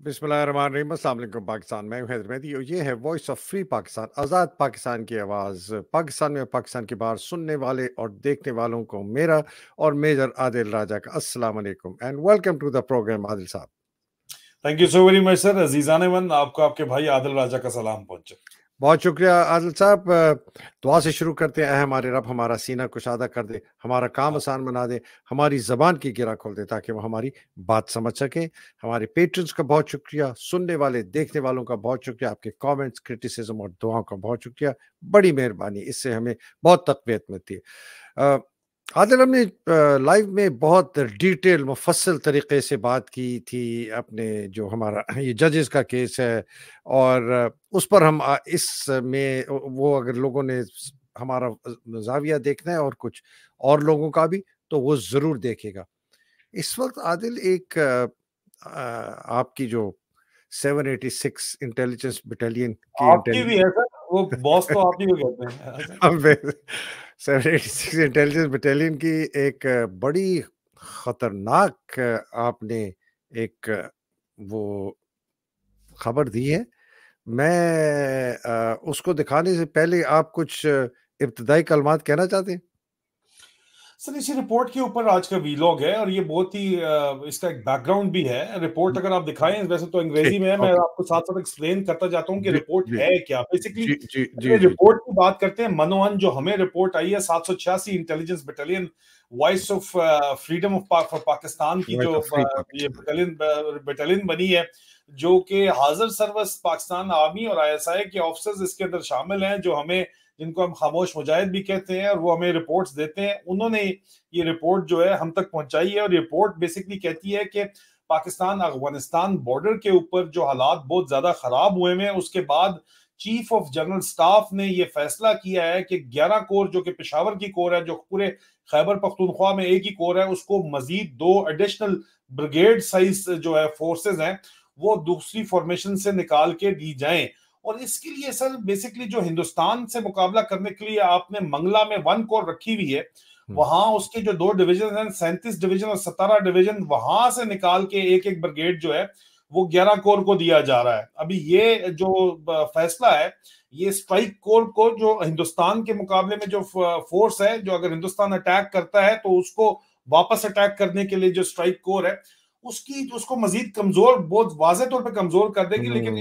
बिस्मिल्लाहिर्रहमानिर्रहीम। अस्सलाम वालेकुम पाकिस्तान। मैं हूं हैदर मेहदी और ये है वॉइस ऑफ फ्री पाकिस्तान, आज़ाद पाकिस्तान की आवाज़। पाकिस्तान में पाकिस्तान की बात सुनने वाले और देखने वालों को मेरा और मेजर आदिल राजा का अस्सलाम वालेकुम and welcome to the programme Adil साहब। Thank you so very much sir. अजीजान मन, आपको आपके भाई आदिल राजा का सलाम पहुंचे। बहुत शुक्रिया आदिल साहब। दुआ से शुरू करते हैं। हमारे रब हमारा सीना कुशादा कर दे, हमारा काम आसान बना दे, हमारी ज़बान की गिरा खोल दे ताकि वो हमारी बात समझ सके। हमारे पेट्रन्स का बहुत शुक्रिया, सुनने वाले देखने वालों का बहुत शुक्रिया, आपके कमेंट्स, क्रिटिसिज्म और दुआओं का बहुत शुक्रिया। बड़ी मेहरबानी, इससे हमें बहुत तक़वियत मिलती है। आदिल, हमने लाइव में बहुत डिटेल मुफस्सल तरीके से बात की थी अपने जो हमारा ये जजेस का केस है, और उस पर हम इस में वो अगर लोगों ने हमारा ज़ाविया देखना है और कुछ और लोगों का भी, तो वो ज़रूर देखेगा। इस वक्त आदिल एक आपकी जो 786 इंटेलिजेंस बटालियन की आपकी भी है सर, वो बॉस तो आप ही को कहते हैं सर। 786 इंटेलिजेंस बटालियन की एक बड़ी खतरनाक आपने एक वो खबर दी है। मैं उसको दिखाने से पहले आप कुछ इब्तिदाई कलमात कहना चाहते हैं? सर, इसी रिपोर्ट के ऊपर आज का वीलॉग है और ये बहुत ही इसका एक बैकग्राउंड भी है। रिपोर्ट अगर आप दिखाएं, वैसे तो अंग्रेजी ठीक, में है, मैं ओके। आपको साथ साथ एक्सप्लेन करता जाता हूँ कि जी, रिपोर्ट जी, है क्या बेसिकली। जी, जी, जी, पहले जी। रिपोर्ट की बात करते हैं। मनोअन जो हमें रिपोर्ट आई है, 786 intelligence battalion voice of freedom of Pakistan की वॉइस जो ऑफ फ्री ये पाकिस्तान। बटालियन बनी है, जो कि हाजिर सर्विस पाकिस्तान आर्मी और आईएसआई के ऑफिसर्स इसके अंदर शामिल हैं, जो हमें, जिनको हम खामोश मुजाहिद भी कहते हैं, और वो हमें रिपोर्ट्स देते हैं। उन्होंने ये रिपोर्ट जो है हम तक पहुंचाई है, और रिपोर्ट बेसिकली कहती है कि पाकिस्तान अफगानिस्तान बॉर्डर के ऊपर जो हालात बहुत ज्यादा खराब हुए हैं, उसके बाद चीफ ऑफ जनरल स्टाफ ने यह फैसला किया है कि 11 कोर, जो कि पेशावर की कोर है, जो पूरे खैबर पख्तूनख्वा में एक ही कोर है, उसको मजीद 2 एडिशनल ब्रिगेड साइज जो है फोर्सेज हैं, वो दूसरी फॉर्मेशन से निकाल के दी जाएं। और इसके लिए सर बेसिकली जो हिंदुस्तान से मुकाबला करने के लिए आपने मंगला में 1 कोर रखी हुई है, वहां उसके जो 2 डिवीजन हैं, 37 डिवीजन और 17 डिवीजन, वहां से निकाल के एक एक ब्रिगेड जो है वो 11 कोर को दिया जा रहा है। अभी ये जो फैसला है, ये स्ट्राइक कोर को, जो हिंदुस्तान के मुकाबले में जो फोर्स है, जो अगर हिंदुस्तान अटैक करता है तो उसको वापस अटैक करने के लिए जो स्ट्राइक कोर है, उसको मजीद कमजोर, बहुत वाजे तौर पर कमजोर कर देगी। लेकिन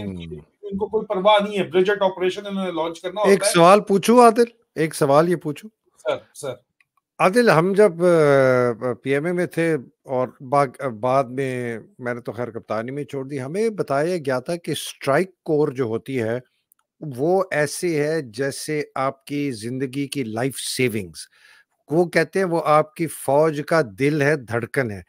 इनको कोई परवाह नहीं है, ब्रिजेट ऑपरेशन इन्होंने लॉन्च करना एक होता है। सवाल पूछूं आदिल? एक सवाल ये पूछूं? सर सर आदिल, हम जब पीएमए में थे और बाद में मैंने तो खैर कप्तानी में छोड़ दी, हमें बताया गया था कि स्ट्राइक कोर जो होती है वो ऐसी है जैसे आपकी जिंदगी की लाइफ सेविंग्स। वो कहते हैं वो आपकी फौज का दिल है, धड़कन है।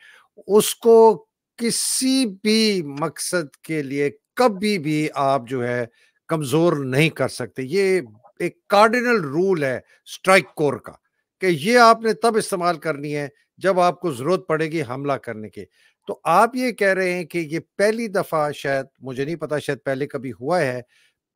उसको किसी भी मकसद के लिए कभी भी आप जो है कमजोर नहीं कर सकते। ये एक कार्डिनल रूल है स्ट्राइक कोर का, कि ये आपने तब इस्तेमाल करनी है जब आपको जरूरत पड़ेगी हमला करने की। तो आप ये कह रहे हैं कि ये पहली दफा, शायद मुझे नहीं पता, शायद पहले कभी हुआ है,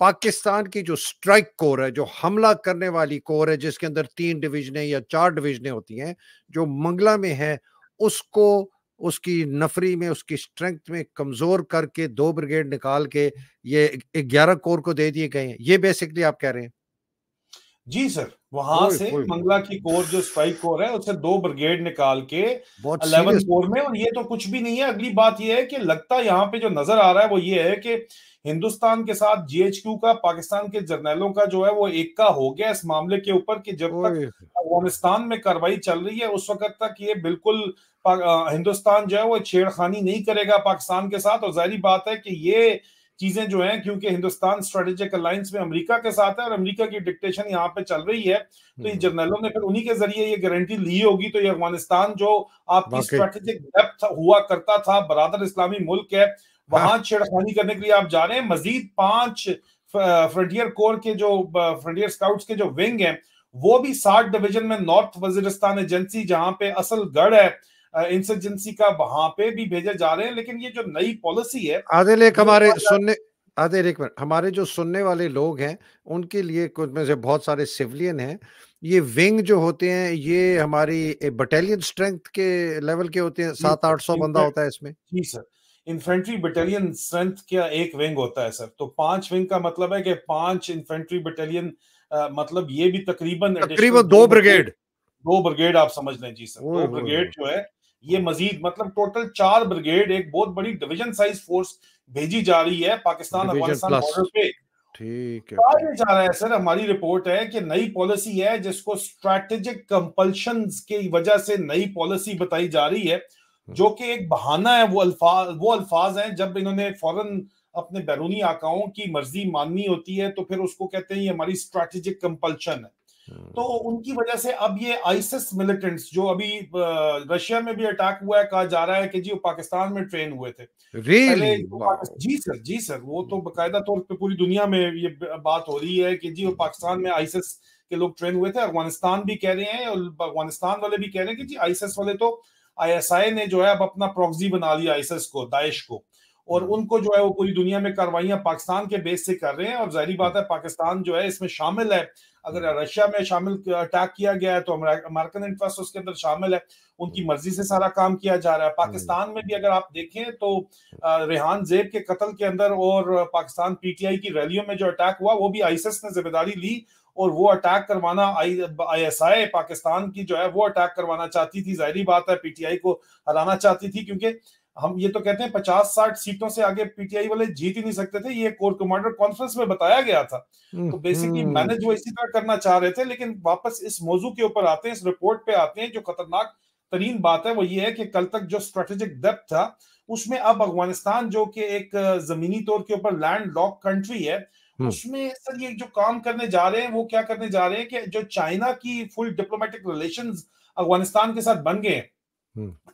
पाकिस्तान की जो स्ट्राइक कोर है, जो हमला करने वाली कोर है, जिसके अंदर 3 डिवीजनें या 4 डिवीजनें होती हैं, जो मंगला में है, उसको उसकी नफरी में, उसकी स्ट्रेंथ में कमजोर करके 2 ब्रिगेड निकाल के ये 11 कोर को दे दिए गए हैं। ये बेसिकली आप कह रहे हैं? जी सर, वहां ओए से होए मंगला की कोर, जो स्ट्राइक कोर है, उससे 2 ब्रिगेड निकाल के बहुत 11 सीरियस। कोर में। और ये तो कुछ भी नहीं है, अगली बात ये है कि लगता यहाँ पे जो नजर आ रहा है वो ये है कि हिंदुस्तान के साथ जीएचक्यू का, पाकिस्तान के जर्नैलों का जो है वो एक्का हो गया इस मामले के ऊपर, कि जब तक ओए। अफगानिस्तान में कार्रवाई चल रही है उस वक्त तक ये बिल्कुल हिंदुस्तान जो है वो छेड़खानी नहीं करेगा पाकिस्तान के साथ। और जाहिर बात है कि ये चीजें जो हैं, क्योंकि हिंदुस्तान स्ट्रेटेजिक अलायंस में अमेरिका के साथ है और अमेरिका की डिक्टेशन यहाँ पे चल रही है, तो ये जर्नलों ने फिर उन्हीं के जरिए ये गारंटी ली होगी। तो ये अफगानिस्तान जो आपकी वाकई। स्ट्रेटेजिक डेप्थ हुआ करता था, बरादर इस्लामी मुल्क है, हाँ। वहां छेड़खानी करने के लिए आप जा रहे हैं। मजीद 5 फ्रंटियर कोर के जो फ्रंटियर स्काउट्स के जो विंग हैं, वो भी 60 डिवीजन में नॉर्थ वजीरिस्तान एजेंसी, जहां पे असल गढ़ है इंसर्जेंसी का, वहां पे भी भेजे जा रहे हैं। लेकिन ये जो नई पॉलिसी है आदिल, एक वो हमारे सुनने आदिल, एक मिनट, हमारे जो सुनने वाले लोग हैं उनके लिए, कुछ में से बहुत सारे सिविलियन हैं, ये विंग जो होते हैं ये हमारी बटालियन स्ट्रेंथ के लेवल के होते हैं, जी 700-800 बंदा सर, होता है इसमें? जी सर, इन्फेंट्री बटालियन स्ट्रेंथ का एक विंग होता है सर। तो 5 विंग का मतलब है कि 5 इन्फेंट्री बटालियन, मतलब ये भी तकरीबन एडिशनल तकरीबन 2 ब्रिगेड। 2 ब्रिगेड आप समझ लें जी सर। ओए दो होए ब्रिगेड होए। जो है ये मजीद, मतलब टोटल 4 ब्रिगेड, एक बहुत बड़ी डिवीजन साइज फोर्स भेजी जा रही है Pakistan division Afghanistan plus. Border पे। ठीक है, कहा ठीक। यह जा रहा है सर, हमारी रिपोर्ट है कि नई पॉलिसी है जिसको स्ट्रैटेजिक कंपल्शंस की वजह से नई पॉलिसी बताई जा रही है, हम्म, जो कि एक बहाना है। वो अल्फाज हैं जब इन्होंने फौरन अपने बैरूनी आकाओं की मर्जी माननी होती है तो फिर उसको कहते हैं ये हमारी स्ट्रैटेजिक कंपल्शन है। तो हम्म। उनकी वजह से अब ये आईसिस मिलिटेंट्स जो अभी रशिया में भी अटैक हुआ है, कहा जा रहा है कि जी वो पाकिस्तान में ट्रेन हुए थे रियली, पहले। वाओ। जी सर, जी सर, वो तो बकायदा तौर पे पूरी दुनिया में ये बात हो रही है कि जी वो पाकिस्तान में आईसिस के लोग ट्रेन हुए थे। अफगानिस्तान भी कह रहे हैं और अफगानिस्तान वाले भी कह रहे हैं कि जी आईसिस वाले तो, आईएसआई ने जो है अब अपना प्रॉक्सी बना लिया आईसिस को, दाइश को, और उनको जो है वो पूरी दुनिया में कार्रवाइयां पाकिस्तान के बेस से कर रहे हैं। और जाहिर बात है पाकिस्तान जो है इसमें शामिल है। अगर रशिया में शामिल अटैक किया गया है तो अमेरिकन इंटरेस्ट उसके अंदर शामिल है। उनकी मर्जी से सारा काम किया जा रहा है। पाकिस्तान में भी अगर आप देखें तो रेहान जेब के कत्ल के अंदर और पाकिस्तान पीटीआई की रैलियों में जो अटैक हुआ वो भी आईएसएस ने जिम्मेदारी ली। और वो अटैक करवाना आईएसआई पाकिस्तान की जो है वो अटैक करवाना चाहती थी। जाहिर बात है पीटीआई को हराना चाहती थी, क्योंकि हम ये तो कहते हैं 50-60 सीटों से आगे पीटीआई वाले जीत ही नहीं सकते थे, ये कोर कमांडर कॉन्फ्रेंस में बताया गया था। तो बेसिकली मैनेज वो इसी तरह करना चाह रहे थे। लेकिन वापस इस मौजू के ऊपर आते हैं, इस रिपोर्ट पे आते हैं। जो खतरनाक तरीन बात है वो ये है कि कल तक जो स्ट्रेटेजिक डेप्थ था उसमें अब अफगानिस्तान जो कि एक जमीनी तौर के ऊपर लैंड लॉक कंट्री है, उसमें सर ये जो काम करने जा रहे हैं वो क्या करने जा रहे हैं कि जो चाइना की फुल डिप्लोमेटिक रिलेशंस अफगानिस्तान के साथ बन गए।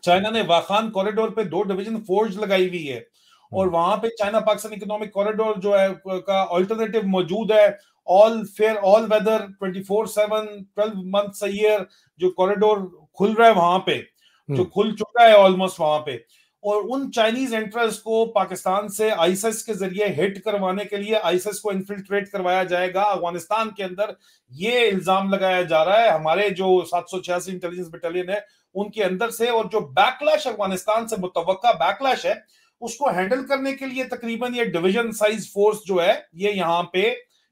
चाइना ने वाखान कॉरिडोर पे 2 डिवीजन फोर्स लगाई हुई है और वहां पे चाइना पाकिस्तान इकोनॉमिक कॉरिडोर जो है का अल्टरनेटिव मौजूद है। All fair all weather 24/7 12 months a year जो कॉरिडोर खुल रहा है वहां पे, जो खुल चुका है ऑलमोस्ट वहां पे। और उन चाइनीज इंटरेस्ट को पाकिस्तान से आईएसएस के जरिए हिट करवाने के लिए आईएसएस को इन्फिल्ट्रेट करवाया जाएगा अफगानिस्तान के अंदर, ये इल्जाम लगाया जा रहा है हमारे जो 786 इंटेलिजेंस बटालियन है उनके अंदर से। और जो बैकलैश अफगानिस्तान से मुतवक्का बैकलैश है उसको हैंडल करने के लिए तकरीबन ये डिवीजन साइज फोर्स जो है ये यहाँ पे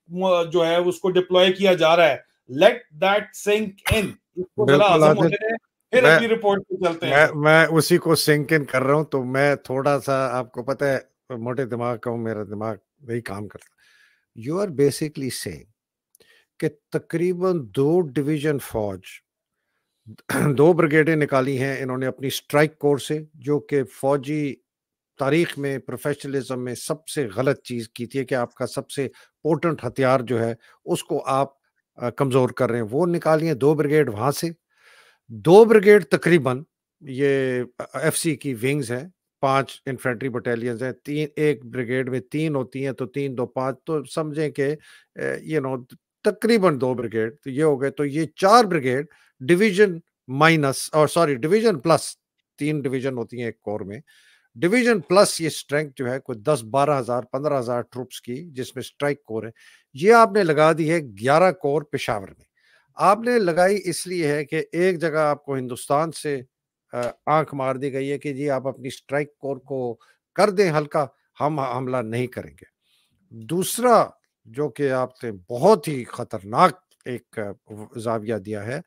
जो है उसको डिप्लॉय किया जा रहा है। लेट दैट सिंक इन, इसको जरा बिल्कुल हजम आदिल। होने दें, फिर मैं अगली रिपोर्ट पे चलते हैं मैं सर। मैं उसी को सिंक इन कर रहा हूं, तो मैं थोड़ा सा, आपको पता है मोटे दिमाग का हूं, मेरा दिमाग वही काम करता। यू आर बेसिकली सेइंग कि तकरीबन 2 डिवीजन फौज, 2 ब्रिगेडें निकाली हैं इन्होंने अपनी स्ट्राइक कोर से, जो कि फौजी तारीख में प्रोफेशनलिज्म में सबसे गलत चीज की थी कि आपका सबसे पोटेंट हथियार जो है उसको आप कमजोर कर रहे हैं। वो निकाली हैं 2 ब्रिगेड वहां से। 2 ब्रिगेड तकरीबन ये एफसी की विंग्स हैं। 5 इन्फेंट्री बटालियंस हैं, तीन एक ब्रिगेड में 3 होती हैं, तो 3 2 5, तो समझें कि यू नो तकरीबन 2 ब्रिगेड तो ये हो गए। तो ये 4 ब्रिगेड, डिवीजन माइनस और सॉरी डिवीजन प्लस, 3 डिवीजन होती हैं एक कोर में, डिवीजन प्लस ये स्ट्रेंथ जो है कोई 10 12 हजार 15 हजार ट्रूप्स की, जिसमें स्ट्राइक कोर है, ये आपने लगा दी है 11 कोर पेशावर में। आपने लगाई इसलिए है कि एक जगह आपको हिंदुस्तान से आंख मार दी गई है कि जी आप अपनी स्ट्राइक कोर को कर दें हल्का, हम हमला नहीं करेंगे। दूसरा जो कि आपने बहुत ही खतरनाक एक जाविया दिया है,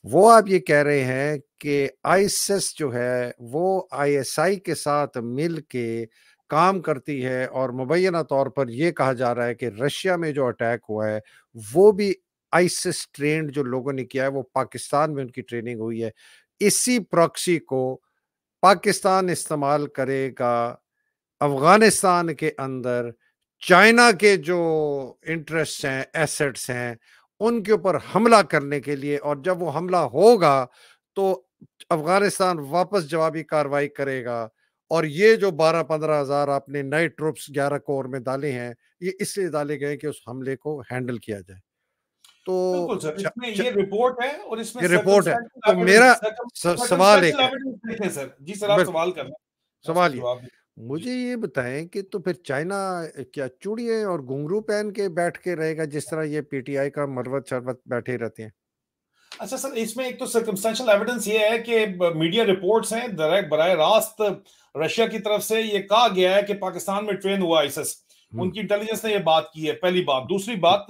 वो आप ये कह रहे हैं कि आईएसएस जो है वो आईएसआई के साथ मिल के काम करती है, और मुबैना तौर पर यह कहा जा रहा है कि रशिया में जो अटैक हुआ है वो भी आईएसएस ट्रेंड जो लोगों ने किया है, वो पाकिस्तान में उनकी ट्रेनिंग हुई है। इसी प्रॉक्सी को पाकिस्तान इस्तेमाल करेगा अफगानिस्तान के अंदर चाइना के जो इंटरेस्ट हैं, एसेट्स हैं, उनके ऊपर हमला करने के लिए। और जब वो हमला होगा तो अफगानिस्तान वापस जवाबी कार्रवाई करेगा। और ये जो 12 15 हजार आपने नए ट्रूप्स 11 कोर में डाले हैं, ये इसलिए डाले गए कि उस हमले को हैंडल किया जाए। बिल्कुल तो सर, इसमें ये रिपोर्ट है और इसमें ये रिपोर्ट है। सर्कमस्टेंशियल तो मेरा एविडेंस, सवाल एक सर्कमस्टेंशियल है। एविडेंस देखें सर। जी सर, आप बिल्कुल, सवाल कर लें, मैं उसका सवाल ये, जवाब दूं। मुझे ये बताएं कि तो फिर चाइना क्या चूड़ियां और घुंघरू पहन के बैठ के रहेगा जिस तरह ये पीटीआई का मरवत शरवत बैठे रहते हैं? अच्छा सर, इसमें एक तो सर्कमस्टेंशियल एविडेंस ये है कि मीडिया रिपोर्ट्स हैं बराह रास्त रशिया की तरफ से ये कहा गया है कि पाकिस्तान में ट्रेन हुआ आईएसएस, उनकी इंटेलिजेंस ने ये बात की है। पहली बात। दूसरी बात,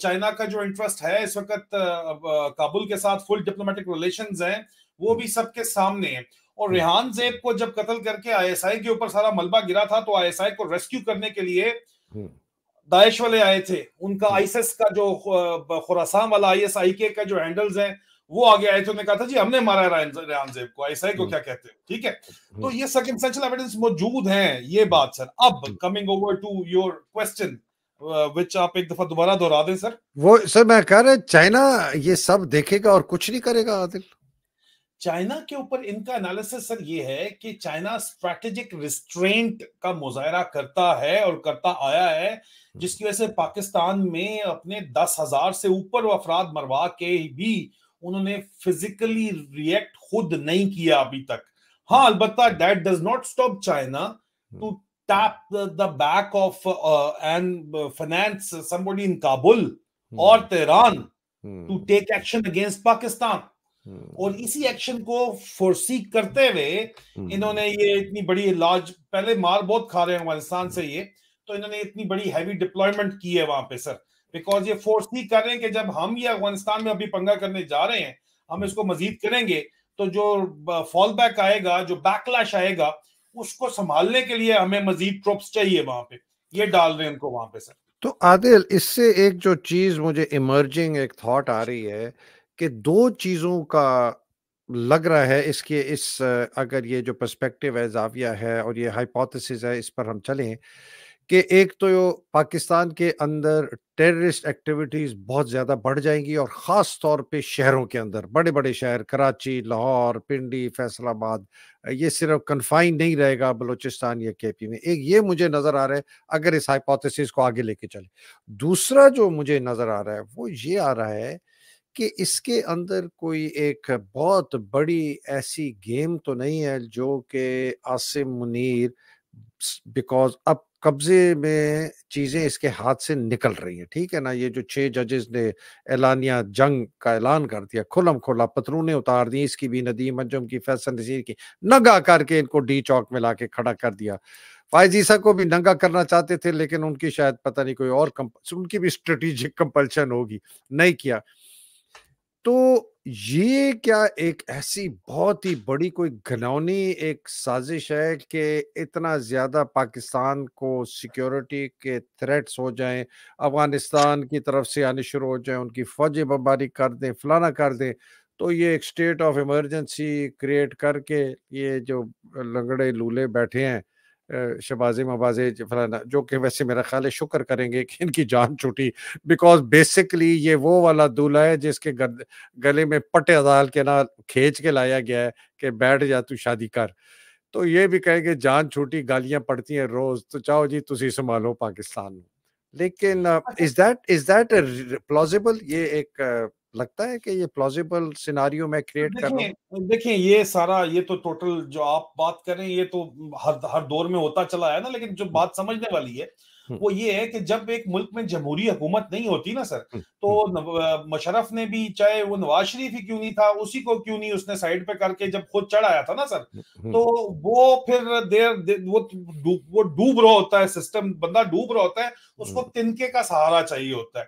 चाइना का जो इंटरेस्ट है इस वक्त काबुल के साथ फुल डिप्लोमेटिक रिलेशंस हैं, वो भी सबके सामने है। और रेहान ज़ेब को जब कत्ल करके आईएसआई के ऊपर सारा मलबा गिरा था, तो आईएसआई को रेस्क्यू करने के लिए दाइश वाले आए थे। उनका आईएसएस का जो खुरासान वाला आईएसआईके का जो हैंडल्स हैं वो आगे आए थे, उन्होंने कहा था जी हमने मारा रेहान ज़ेब को, आईएसआई को क्या कहते हैं, ठीक है। तो ये सर्कमस्टेंशियल एविडेंस मौजूद हैं, ये बात सर। अब coming over to your question which आप एक दफा दोबारा दोहरा दें सर। वो सर मैं कह रहा चाइना ये सब देखेगा और कुछ नहीं करेगा आदिल। चाइना के ऊपर इनका एनालिसिस सर ये है कि चाइना स्ट्रैटेजिक रिस्ट्रेंट का मुजाहरा करता है और करता आया है, जिसकी वजह से पाकिस्तान में अपने 10,000 से ऊपर अफराद मरवा के भी उन्होंने फिजिकली रिएक्ट खुद नहीं किया अभी तक। हाँ, अलबत्ता that does not stop China to tap the back of and finance somebody in Kabul और Tehran to take action against Pakistan. और इसी एक्शन को फोर्सी करते हुए इन्होंने ये इतनी बड़ी लार्ज, पहले मार बहुत खा रहे हैं अफगानिस्तान से ये, तो इन्होंने इतनी बड़ी हैवी डिप्लॉयमेंट की है वहां पे सर, बिकॉज ये फोर्सी कर रहे हैं कि जब हम ये अफगानिस्तान में अभी पंगा करने जा रहे हैं, हम इसको मजीद करेंगे, तो जो फॉल बैक आएगा, जो बैकलैश आएगा, उसको संभालने के लिए हमें मजीद ट्रुप्स चाहिए वहां पे। ये डाल रहे हैं उनको वहां पे सर। तो आदिल, इससे एक जो चीज मुझे इमर्जिंग एक थॉट आ रही है कि दो चीजों का लग रहा है इसके इस अगर ये जो पर्सपेक्टिव है, जाविया है और ये हाइपोथेसिस है, इस पर हम चलें कि एक तो पाकिस्तान के अंदर टेररिस्ट एक्टिविटीज बहुत ज्यादा बढ़ जाएंगी और खास तौर पे शहरों के अंदर, बड़े बड़े शहर कराची, लाहौर, पिंडी, फैसलाबाद, ये सिर्फ कन्फाइन नहीं रहेगा बलूचिस्तान या केपी में। एक ये मुझे नजर आ रहा है अगर इस हाइपोथेसिस को आगे लेके चले। दूसरा जो मुझे नजर आ रहा है वो ये आ रहा है कि इसके अंदर कोई एक बहुत बड़ी ऐसी गेम तो नहीं है जो कि आसिम मुनीर, बिकॉज अब कब्जे में चीजें इसके हाथ से निकल रही हैं, ठीक है ना। ये जो 6 जजेस ने एलानिया जंग का ऐलान कर दिया, खुलम खुला पतलूने उतार दी, इसकी भी, नदीम अंजुम की, फैसल नजीर की, नंगा करके इनको डी चौक में लाके खड़ा कर दिया। फायज ईसा को भी नंगा करना चाहते थे लेकिन उनकी शायद पता नहीं कोई और उनकी भी स्ट्रेटेजिक कंपल्शन होगी, नहीं किया। तो ये क्या एक ऐसी बहुत ही बड़ी कोई घिनौनी एक साजिश है कि इतना ज्यादा पाकिस्तान को सिक्योरिटी के थ्रेट्स हो जाएं, अफगानिस्तान की तरफ से आने शुरू हो जाएं, उनकी फौजी बमबारी कर दें, फलाना कर दें, तो ये एक स्टेट ऑफ इमरजेंसी क्रिएट करके ये जो लंगड़े लूले बैठे हैं, शबाजे मबाजे फलाना, जो कि वैसे मेरा ख्याल है शुक्र करेंगे कि इनकी जान छूटी, बिकॉज बेसिकली ये वो वाला दूल्हा है जिसके गले में पट्टे डाल के ना खींच के लाया गया है कि बैठ जा तू शादी कर। तो ये भी कहेंगे जान छूटी, गालियां पड़ती हैं रोज, तो चाहो जी तुसी संभालो पाकिस्तान में। लेकिन इज दैट प्लॉजिबल? ये एक लगता है कि ये प्लॉजिबल सिनारियो मैं क्रिएट कर रहा देखिए देखिए, ये सारा, ये तो टोटल जो आप बात कर रहे हैं, ये तो हर हर दौर में होता चला है ना। लेकिन जो बात समझने वाली है हूँ। वो ये है कि जब एक मुल्क में जमहूरी हुकूमत नहीं होती ना सर, तो मुशर्रफ ने भी, चाहे वो नवाज शरीफ ही क्यों नहीं था, उसी को क्यों नहीं उसने साइड पे करके जब खुद चढ़ आया था ना सर, तो वो फिर वो डूब रहा होता है सिस्टम, बंदा डूब रहा होता है, उसको तिनके का सहारा चाहिए होता है।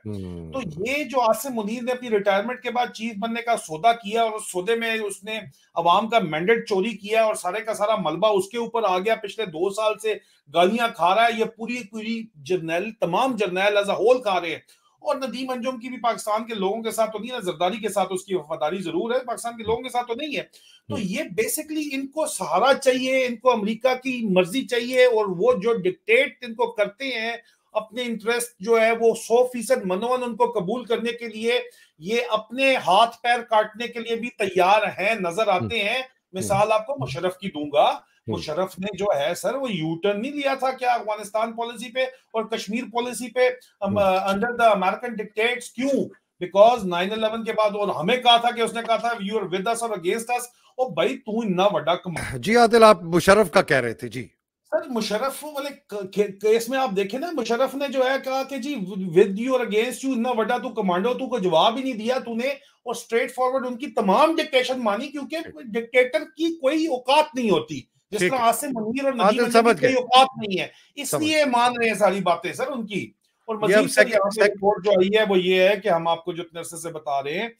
तो ये जो आसिम मुनीर ने अपनी रिटायरमेंट के बाद चीफ बनने का सौदा किया और उस सौदे में उसने अवाम का मैंडेट चोरी किया और सारे का सारा मलबा उसके ऊपर आ गया, पिछले 2 साल से गालियां खा रहा है, ये पूरी पूरी जर्नैल, तमाम जर्नैल एज अ होल खा रहे हैं। और नदीम अंजुम की भी पाकिस्तान के लोगों के साथ तो नहीं है, जरदारी के साथ उसकी वफादारी जरूर है, पाकिस्तान के लोगों के साथ तो नहीं है। तो ये बेसिकली इनको सहारा चाहिए, इनको अमेरिका की मर्जी चाहिए, और वो जो डिक्टेट इनको करते हैं, अपने इंटरेस्ट जो है वो 100% मनोवन उनको कबूल करने के लिए ये अपने हाथ पैर काटने के लिए भी तैयार हैं, नजर आते हैं। मिसाल आपको मुशर्रफ की दूंगा। मुशर्रफ ने जो है सर वो यू टर्न नहीं लिया था क्या अफगानिस्तान पॉलिसी पे और कश्मीर पॉलिसी पे अंडर द अमेरिकन डिक्टेट्स? क्यों? बिकॉज 9/11 के बाद, और हमें कहा था कि उसने कहा था यू आर विद अस और अगेंस्ट अस। ओ भाई तू इतना बड़ा जी आदिल, आप मुशर्रफ का कह रहे थे जी। सर मुशर्रफ वाले केस में आप देखें ना, मुशर्रफ ने जो है कहा कि जी विद यू और अगेंस्ट यू, इतना बड़ा तू कमांडो, तू को जवाब ही नहीं दिया तूने, और स्ट्रेट फॉरवर्ड उनकी तमाम डिक्टेशन मानी, क्योंकि डिक्टेटर की कोई औकात नहीं होती, जिस तरह ठीक है, आसिम मुनीर और नदीम आदिल अंजम की समझ कोई गए, औकात नहीं है, समझ इसलिए मान रहे हैं सारी बातें सर उनकी। और ये अब मजीद सर यहाँ पे रिपोर्ट जो आई है वो ये है कि हम आपको जो इतने अरसे से बता रहे हैं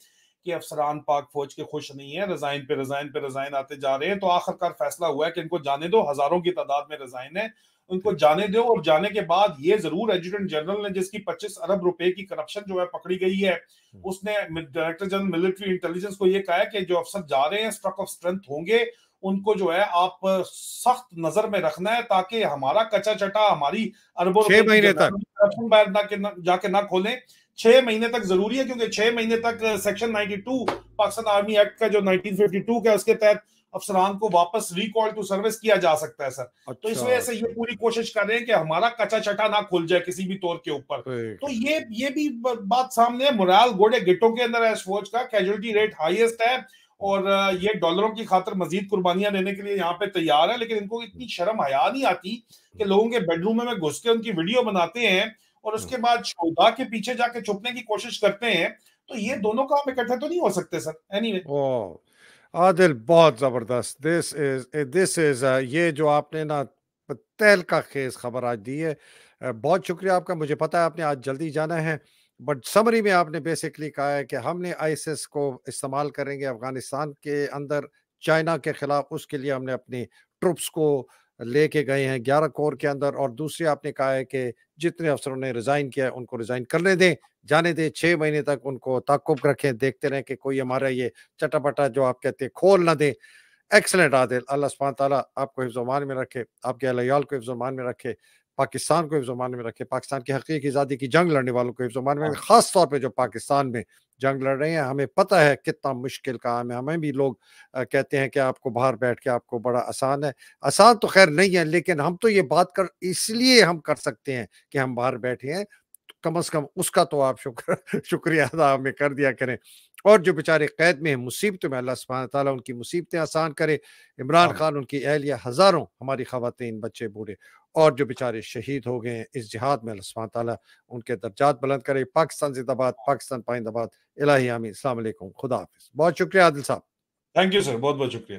कि अफसरान पाक फौज के खुश नहीं है, रिजाइन पे रिजाइन पे रिजाइन आते जा रहे हैं, तो आखिरकार फैसला हुआ है कि इनको जाने दो, हजारों की तादाद में रिजाइन है, उनको जाने दो। और जाने के बाद ये जरूर एडजुटेंट जनरल ने, जिसकी 25 अरब रुपए की करप्शन जो है पकड़ी गई है, उसने डायरेक्टर जनरल मिलिट्री इंटेलिजेंस को ये कहा है कि जो अफसर जा रहे हैं स्ट्रक ऑफ स्ट्रेंथ होंगे, उनको जो है आप सख्त नजर में रखना है, ताकि हमारा कच्चा चटा, हमारी अरबों छह रुपए की महीने तक करप्शन बाहर जाके ना खोलें। 6 महीने तक जरूरी है, क्योंकि 6 महीने तक सेक्शन 92 पाकिस्तान आर्मी एक्ट का जो 1952 का, उसके तहत अफसरान को वापस रिकॉल टू सर्विस किया जा सकता है सर। तो इस अच्छा वजह से अच्छा, ये पूरी कोशिश कर रहे हैं कि हमारा कच्चा चटा ना खुल जाए किसी भी तौर के ऊपर। ठीक तो है, ये भी बात सामने है। मुराल घोड़े गिटों के अंदर है इस फौज का, कैजुअलिटी रेट हाईएस्ट है, और ये डॉलरों की खातर मजीद कुर्बानियां देने के लिए यहाँ पे तैयार है, लेकिन इनको इतनी शर्म हया नहीं आती कि लोगों के बेडरूम में घुस के उनकी वीडियो बनाते हैं और उसके बाद शोधा के पीछे जाके छुपने की कोशिश करते हैं। तो ये दोनों काम इकट्ठे तो नहीं हो सकते सर। एनीवे ओ आदिल बहुत जबरदस्त, दिस इज ये जो आपने ना तहल का खेज खबर आज दी है, बहुत शुक्रिया आपका। मुझे पता है आपने आज जल्दी जाना है, बट समरी में आपने बेसिकली कहा है कि हमने आईएसएस को इस्तेमाल करेंगे अफगानिस्तान के अंदर चाइना के खिलाफ, उसके लिए हमने अपनी ट्रुप्स को लेके गए हैं 11 कोर के अंदर। और दूसरी आपने कहा है कि जितने अफसरों ने रिजाइन किया है उनको रिजाइन करने दें, जाने दें, 6 महीने तक उनको ताकुब रखें, देखते रहें कि कोई हमारा ये चटापटा जो आप कहते हैं खोल ना दें। एक्सीलेंट आदिल, अल्लाह सुब्हान तआला आपको हिफ्ज़-ओ-मान में रखे, आपके अहल-ए-याल को हिफ्ज़-ओ-मान में रखे, पाकिस्तान को हिफ्ज़-ओ-मान में रखे, पाकिस्तान की हकीकी आज़ादी की जंग लड़ने वालों को हिफ्ज़-ओ-मान में रखे, ख़ास तौर पे जो पाकिस्तान में जंग लड़ रहे हैं। हमें पता है कितना मुश्किल काम है, हमें भी लोग कहते हैं कि आपको बाहर बैठ के आपको बड़ा आसान है। आसान तो ख़ैर नहीं है, लेकिन हम तो ये बात कर इसलिए हम कर सकते हैं कि हम बाहर बैठे हैं, कम से कम उसका तो आप शुक्रिया अदा हमें कर दिया करें। और जो बेचारे कैद में हैं, मुसीबतों में, अल्लाह सुब्हान तआला उनकी मुसीबतें आसान करे। इमरान हाँ खान, उनकी एहलिया, हज़ारों हमारी ख़वातीन, बच्चे, बूढ़े और जो बेचारे शहीद हो गए हैं इस जिहाद में, अल्लाह सुब्हान तआला उनके दर्जात बुलंद करे। पाकिस्तान ज़िंदाबाद, पाकिस्तान पाइंदाबाद। इलाही आमीन। अस्सलाम वालेकुम, खुदा हाफ़िज़। बहुत शुक्रिया आदिल साहब। थैंक यू सर, बहुत बहुत शुक्रिया।